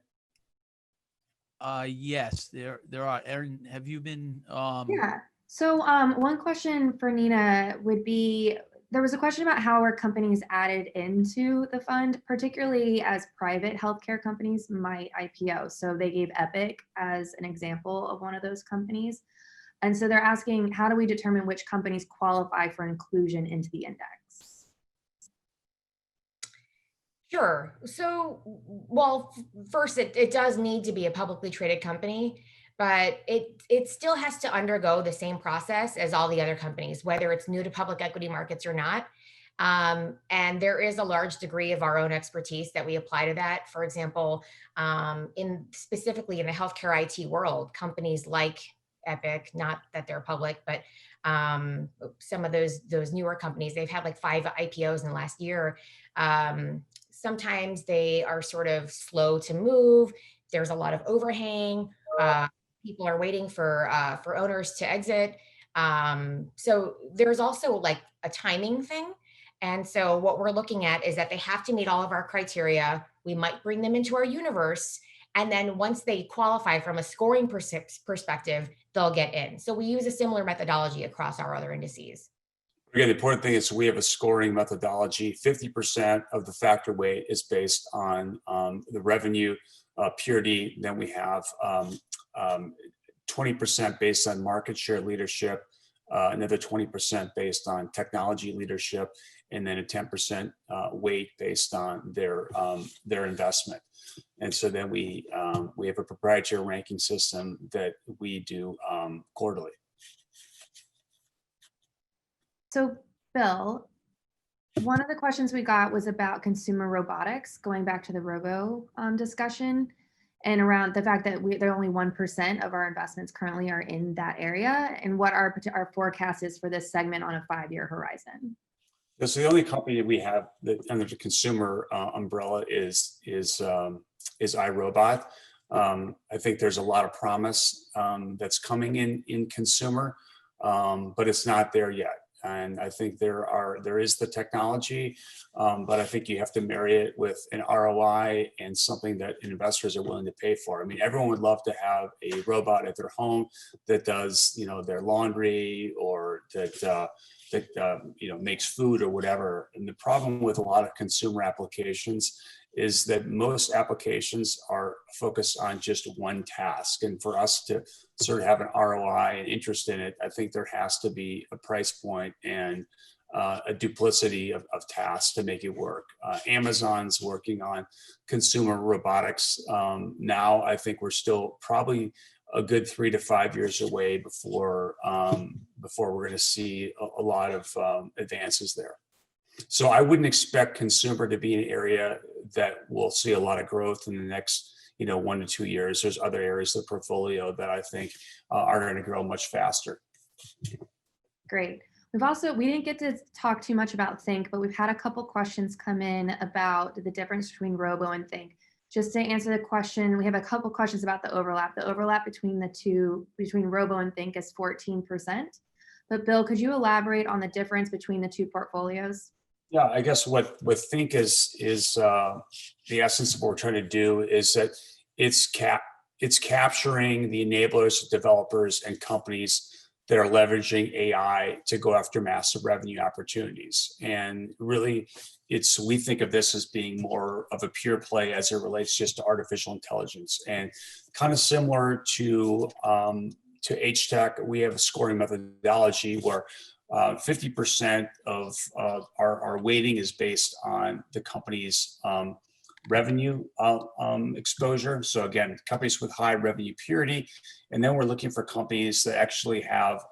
Yes, there are. Erin, have you been? Yeah. So one question for Nina would be, there was a question about how are companies added into the fund, particularly as private healthcare companies might IPO. So they gave Epic as an example of one of those companies. And so they're asking, how do we determine which companies qualify for inclusion into the index? Sure. So, well, first, it does need to be a publicly traded company, but it still has to undergo the same process as all the other companies, whether it's new to public equity markets or not. And there is a large degree of our own expertise that we apply to that. For example, specifically in the healthcare IT world, companies like Epic, not that they're public, but some of those newer companies, they've had like 5 IPOs in the last year. Sometimes they are sort of slow to move. There's a lot of overhang. People are waiting for owners to exit. So there's also like a timing thing. And so what we're looking at is that they have to meet all of our criteria. We might bring them into our universe. And then once they qualify from a scoring perspective, they'll get in. So we use a similar methodology across our other indices. Again, the important thing is we have a scoring methodology. 50% of the factor weight is based on the revenue purity. Then we have 20% based on market share leadership, another 20% based on technology leadership, and then a 10% weight based on their investment. And so then we have a proprietary ranking system that we do quarterly. So, Bill, one of the questions we got was about consumer robotics, going back to the Robo discussion, and around the fact that they're only 1% of our investments currently are in that area, and what our forecast is for this segment on a 5-year horizon. So the only company that we have that under the consumer umbrella is iRobot. I think there's a lot of promise that's coming in consumer, but it's not there yet. And I think there is the technology, but I think you have to marry it with an ROI and something that investors are willing to pay for. I mean, everyone would love to have a robot at their home that does, their laundry, or that makes food or whatever. And the problem with a lot of consumer applications is that most applications are focused on just one task. And for us to sort of have an ROI and interest in it, I think there has to be a price point and a duplicity of tasks to make it work. Amazon's working on consumer robotics. Now, I think we're still probably a good 3 to 5 years away before we're going to see a lot of advances there. So I wouldn't expect consumer to be an area that will see a lot of growth in the next 1 to 2 years. There's other areas of the portfolio that I think are going to grow much faster. Great. We didn't get to talk too much about Think, but we've had a couple questions come in about the difference between Robo and Think. Just to answer the question, we have a couple questions about the overlap. The overlap between the two, between Robo and Think, is 14%. But Bill, could you elaborate on the difference between the two portfolios? Yeah, I guess what Think is the essence of what we're trying to do is that it's capturing the enablers, developers, and companies that are leveraging AI to go after massive revenue opportunities. And really, we think of this as being more of a pure play as it relates just to artificial intelligence. And kind of similar to HTech, we have a scoring methodology where 50% of our weighting is based on the company's revenue exposure. So again, companies with high revenue purity. And then we're looking for companies that actually have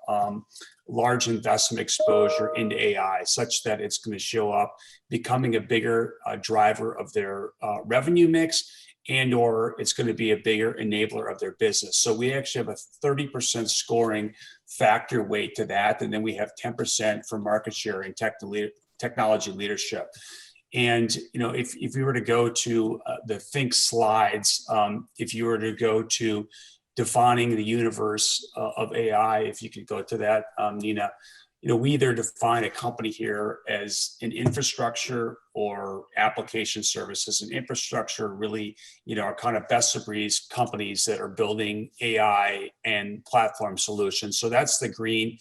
large investment exposure into AI, such that it's going to show up becoming a bigger driver of their revenue mix, and or it's going to be a bigger enabler of their business. So we actually have a 30% scoring factor weight to that. And then we have 10% for market share and technology leadership. And if we were to go to the Think slides, if you were to go to defining the universe of AI, if you could go to that, Nina, we either define a company here as an infrastructure or application services. And infrastructure really, are kind of best of breed companies that are building AI and platform solutions. So that's the green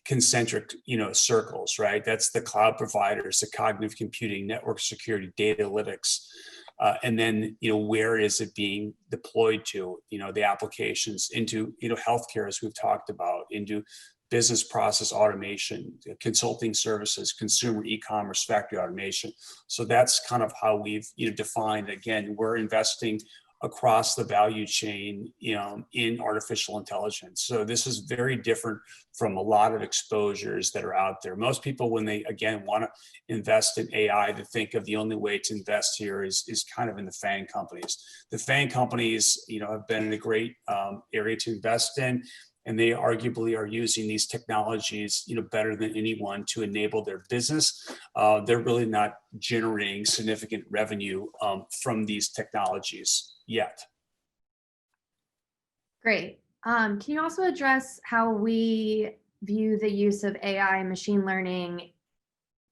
concentric, circles, right? That's the cloud providers, the cognitive computing, network security, data analytics. And then, where is it being deployed to, the applications into, healthcare, as we've talked about, into business process automation, consulting services, consumer e-commerce, factory automation. So that's kind of how we've defined. Again, we're investing across the value chain, in artificial intelligence. So this is very different from a lot of exposures that are out there. Most people, when they again want to invest in AI, to think of the only way to invest here is kind of in the FANG companies. The FANG companies, have been in a great area to invest in. And they arguably are using these technologies, better than anyone to enable their business. They're really not generating significant revenue from these technologies yet. Great. Can you also address how we view the use of AI and machine learning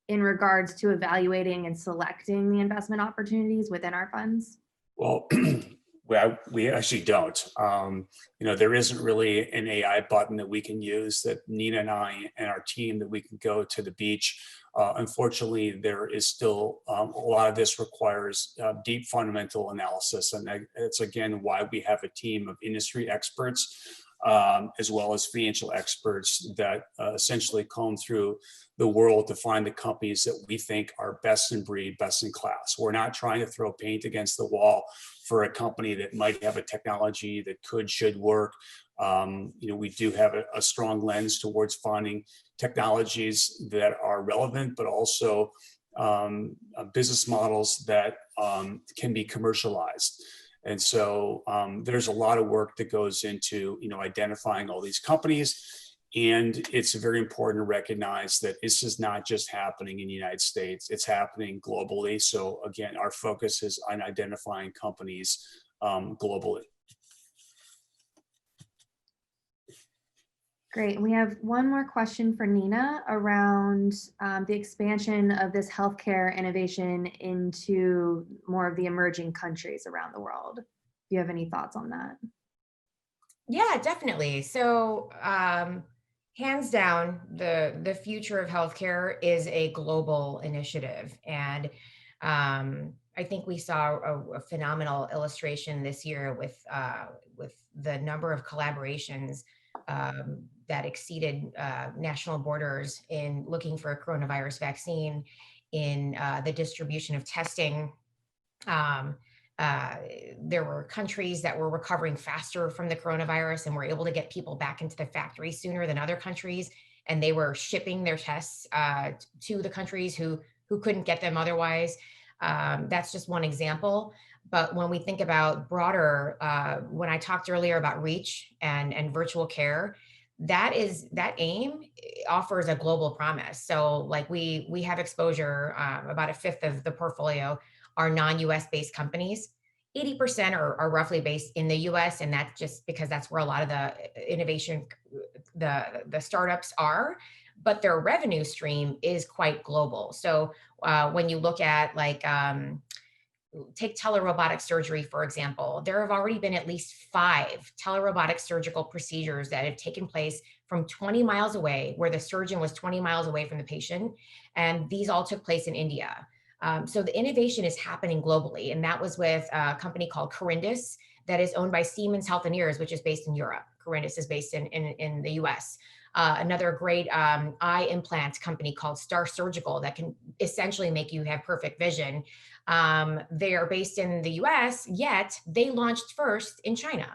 in regards to evaluating and selecting the investment opportunities within our funds? Well, we actually don't. There isn't really an AI button that we can use that Nina and I and our team that we can go to the beach. Unfortunately, there is still a lot of this requires deep fundamental analysis. And it's again why we have a team of industry experts as well as financial experts that essentially comb through the world to find the companies that we think are best in breed, best in class. We're not trying to throw paint against the wall for a company that might have a technology that should work. We do have a strong lens towards finding technologies that are relevant, but also business models that can be commercialized. And so there's a lot of work that goes into, identifying all these companies. And it's very important to recognize that this is not just happening in the United States, it's happening globally. So again, our focus is on identifying companies globally. Great. We have one more question for Nina around the expansion of this healthcare innovation into more of the emerging countries around the world. Do you have any thoughts on that? Yeah, definitely. So hands down, the future of healthcare is a global initiative. And I think we saw a phenomenal illustration this year with the number of collaborations that exceeded national borders in looking for a coronavirus vaccine, in the distribution of testing. There were countries that were recovering faster from the coronavirus and were able to get people back into the factory sooner than other countries. And they were shipping their tests to the countries who couldn't get them otherwise. That's just one example. But when we think about broader, when I talked earlier about reach and virtual care, that aim offers a global promise. So like we have exposure, about a fifth of the portfolio are non-US based companies. 80% are roughly based in the US, and that's just because that's where a lot of the innovation, the startups are, but their revenue stream is quite global. So when you look at take telerobotic surgery, for example, there have already been at least 5 telerobotic surgical procedures that have taken place from 20 miles away, where the surgeon was 20 miles away from the patient. And these all took place in India. So the innovation is happening globally. And that was with a company called Corindus that is owned by Siemens Healthineers, which is based in Europe. Corindus is based in the US. Another great eye implant company called Star Surgical that can essentially make you have perfect vision. They are based in the US, yet they launched first in China.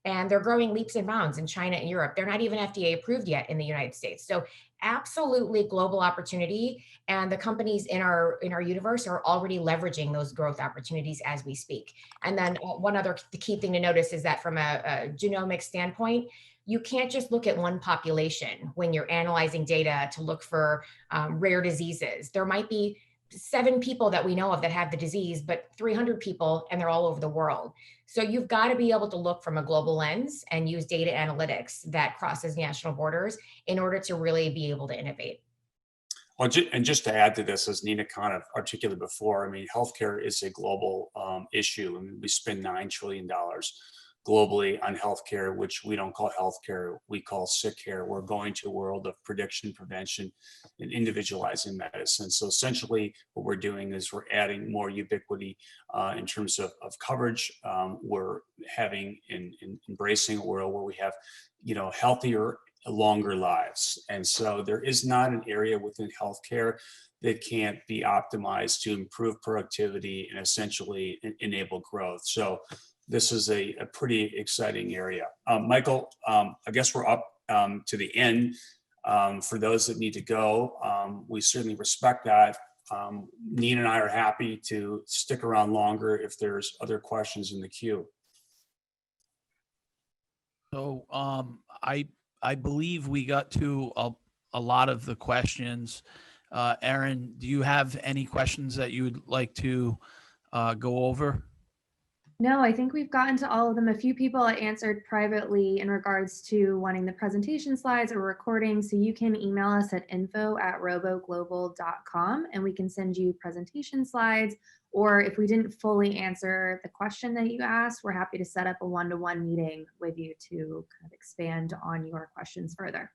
And they're growing leaps and bounds in China and Europe. They're not even FDA approved yet in the United States. So absolutely global opportunity. And the companies in our universe are already leveraging those growth opportunities as we speak. And then one other key thing to notice is that from a genomic standpoint, you can't just look at one population when you're analyzing data to look for rare diseases. There might be 7 people that we know of that have the disease, but 300 people, and they're all over the world. So you've got to be able to look from a global lens and use data analytics that crosses national borders in order to really be able to innovate. Well, and just to add to this, as Nina kind of articulated before, I mean, healthcare is a global issue. I mean, we spend $9 trillion globally on healthcare, which we don't call healthcare, we call sick care. We're going to a world of prediction, prevention, and individualizing medicine. So essentially what we're doing is we're adding more ubiquity in terms of coverage. We're having embracing a world where we have, healthier, longer lives. And so there is not an area within healthcare that can't be optimized to improve productivity and essentially enable growth. So this is a pretty exciting area. Michael, I guess we're up to the end. For those that need to go, we certainly respect that. Nina and I are happy to stick around longer if there's other questions in the queue. So I believe we got to a lot of the questions. Erin, do you have any questions that you would like to go over? No, I think we've gotten to all of them. A few people I answered privately in regards to wanting the presentation slides or recording. So you can email us at info@roboglobal.com and we can send you presentation slides. Or if we didn't fully answer the question that you asked, we're happy to set up a one-to-one meeting with you to kind of expand on your questions further.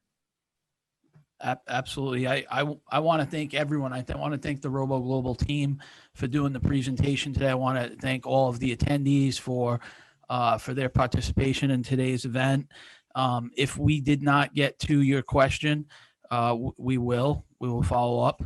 Absolutely. I want to thank everyone. I want to thank the Robo Global team for doing the presentation today. I want to thank all of the attendees for their participation in today's event. If we did not get to your question, we will follow up.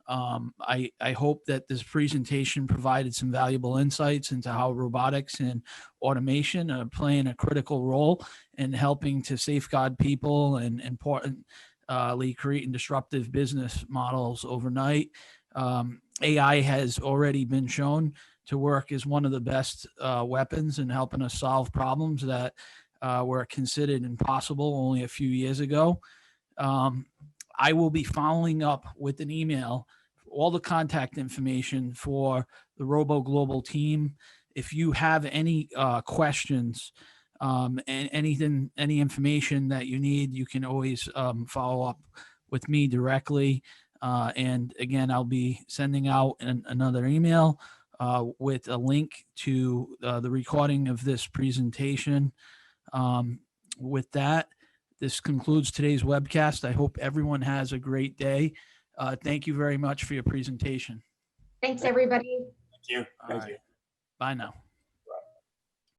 I hope that this presentation provided some valuable insights into how robotics and automation are playing a critical role in helping to safeguard people and importantly creating disruptive business models overnight. AI has already been shown to work as one of the best weapons in helping us solve problems that were considered impossible only a few years ago. I will be following up with an email, all the contact information for the Robo Global team. If you have any questions and any information that you need, you can always follow up with me directly. And again, I'll be sending out another email with a link to the recording of this presentation. With that, this concludes today's webcast. I hope everyone has a great day. Thank you very much for your presentation. Thanks, everybody. Thank you. Thank you. Bye now.